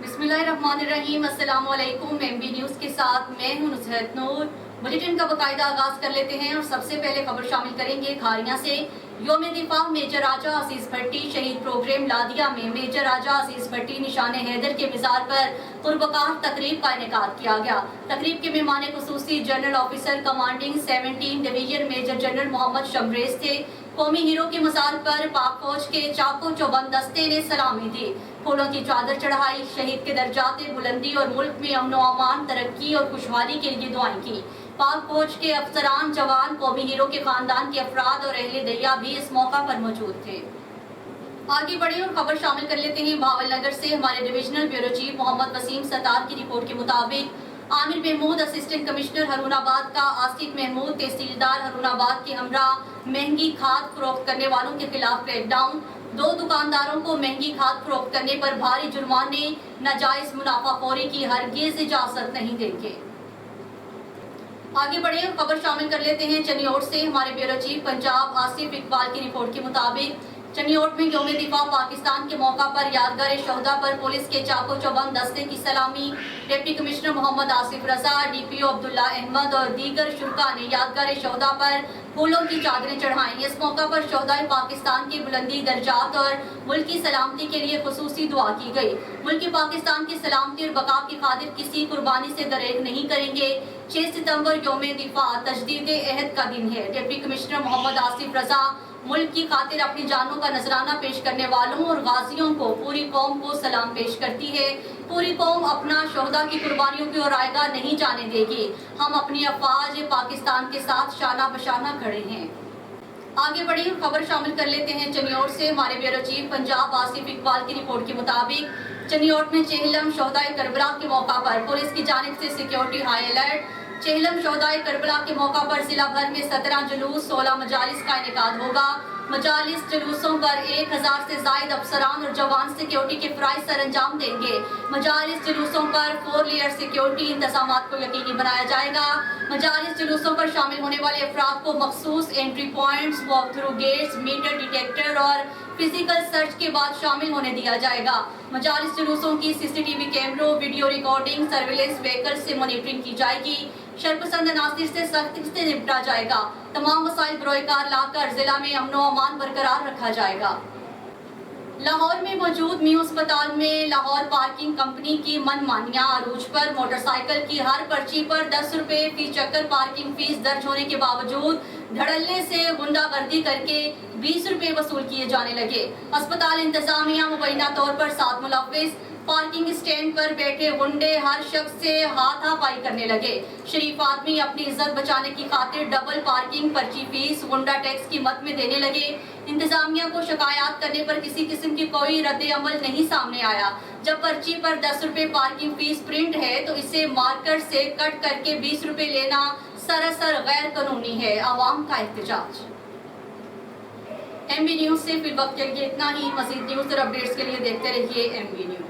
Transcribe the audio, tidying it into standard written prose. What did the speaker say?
बिस्मिल्लाहिर्रहमानिर्रहीम। अस्सलाम वालेकुम। MB न्यूज़ के साथ मैं हूं नुसरत नूर। बुलेटिन का बाकायदा आगाज कर लेते हैं और सबसे पहले खबर शामिल करेंगे खारियां से। योम दिफा मेजर राजा अजीज भट्टी शहीद प्रोग्राम लादिया में मेजर राजा अजीज भट्टी निशान हैदर के मिज़ार पर कुर्बकार तकरीब का इनेकाद किया गया। तकरीब के मेहमान खुसूसी general officer commanding 17 division major general Mohammad Shamrez थे। कौमी हीरो के मज़ार पर पाक फौज के चाको चौबंद दस्ते ने सलामी दी, फूलों की चादर चढ़ाई, शहीद के दर्जात बुलंदी और मुल्क में अमन व अमान, तरक्की और खुशहाली के लिए दुआएं की। पाक फौज के अफसरान, जवान, कौमी हीरो के खानदान के अफराद और अहले दैया भी इस मौका पर मौजूद थे। आगे बढ़े और खबर शामिल कर लेते हैं भावल नगर से। हमारे divisional bureau chief Mohammad Waseem Sattar की रिपोर्ट के मुताबिक आमिर महमूद असिस्टेंट कमिश्नर हरुणाबाद का आसिफ महमूद तहसीलदार हरुणाबाद के हमरा महंगी खाद फरोख्त करने वालों के खिलाफ क्रैकडाउन। 2 दुकानदारों को महंगी खाद फरोख्त करने पर भारी जुर्माने, नाजायज मुनाफाखोरी की हरगिज इजाजत नहीं देंगे। आगे बढ़े और खबर शामिल कर लेते हैं चनियोट से। हमारे ब्यूरो चीफ पंजाब आसिफ इकबाल की रिपोर्ट के मुताबिक चनियोट में यौम दिफा पाकिस्तान के मौका पर यादगार शहदा पर पुलिस के चाको चौबंद दस्ते की सलामी। डिप्टी कमिश्नर मोहम्मद आसिफ रजा, DPO अब्दुल्ला अहमद और दीगर शुरा ने यादगार शहदा पर फूलों की चादरें चढ़ाई। इस मौका पर शहदाए पाकिस्तान की बुलंदी, दर्जात और मुल्क की सलामती के लिए खुसूसी दुआ की गई। मुल्क पाकिस्तान की सलामती और बका की खातिर किसी कुर्बानी से दरेक नहीं करेंगे। 6 सितंबर यौम दिफा तजदीद अहद का दिन है। डिप्टी कमिश्नर मोहम्मद आसिफ रजा मुल्क की खातिर अपनी जानों का नजराना पेश करने वालों और गाजियों को पूरी कौम को सलाम पेश करती है। पूरी कौम अपना शोहदा की कुर्बानियों की ओर आएगा नहीं जाने देगी। हम अपनी अफवाज पाकिस्तान के साथ शाना बशाना खड़े हैं। आगे बढ़ी खबर शामिल कर लेते हैं चनियोट से। हमारे ब्यूरो चीफ पंजाब आसिफ इकबाल की रिपोर्ट के मुताबिक चनियोट में चेहलम शोहदाए करबला के मौका पर पुलिस की जानिब से सिक्योरिटी हाई अलर्ट। चेहलम शोहदाए करबला के मौका पर जिला भर में 17 जुलूस, 16 मजालिस का इनेकाद होगा। मजालिस जुलूसों पर 1000 से जायद अफसरान और जवान सिक्योरिटी के फराइज सर अंजाम देंगे। मजालिस जुलूसों पर 4 लेयर सिक्योरिटी इंतजाम को यकीनी बनाया जाएगा। मजालिस जुलूसों पर शामिल होने वाले अफराद को मखसूस entry points, walk through gates, metal detector और फिजिकल सर्च के बाद शामिल होने दिया जाएगा। मजालिस जुलूसों की CCTV कैमरों, वीडियो रिकॉर्डिंग, सर्विलेंस व्हीकल से मॉनिटरिंग की जाएगी। शरपसंद अनासिर से सख्ती से निपटा जाएगा। तमाम वसाइल बरोकार लाकर जिला में अमन व अमान बरकरार रखा जाएगा। लाहौर में मौजूद म्यू अस्पताल में लाहौर पार्किंग कंपनी की मनमानियां अरूज पर। मोटरसाइकिल की हर पर्ची पर 10 रुपए फी चक्कर पार्किंग फीस दर्ज होने के बावजूद धड़ल्ले से गुंडागर्दी करके 20 रुपए वसूल किए जाने लगे। अस्पताल इंतजामिया मुबैना तौर पर 7 मुलव्विस पार्किंग स्टैंड पर बैठे गुंडे हर शख्स से हाथापाई करने लगे। शरीफ आदमी अपनी इज्जत बचाने की खातिर डबल पार्किंग पर्ची फीस गुंडा टैक्स की मद में देने लगे। इंतजामिया को शिकायत करने पर किसी किस्म की कोई रद्द अमल नहीं सामने आया। जब पर्ची पर 10 रुपए पार्किंग फीस प्रिंट है तो इसे मार्कर से कट करके 20 रुपए लेना सरासर गैर कानूनी है। आवाम का एहतजाज। MB न्यूज़ से फिल वक्त के लिए इतना ही। मज़ीद न्यूज़ और अपडेट्स के लिए देखते रहिए MB न्यूज़।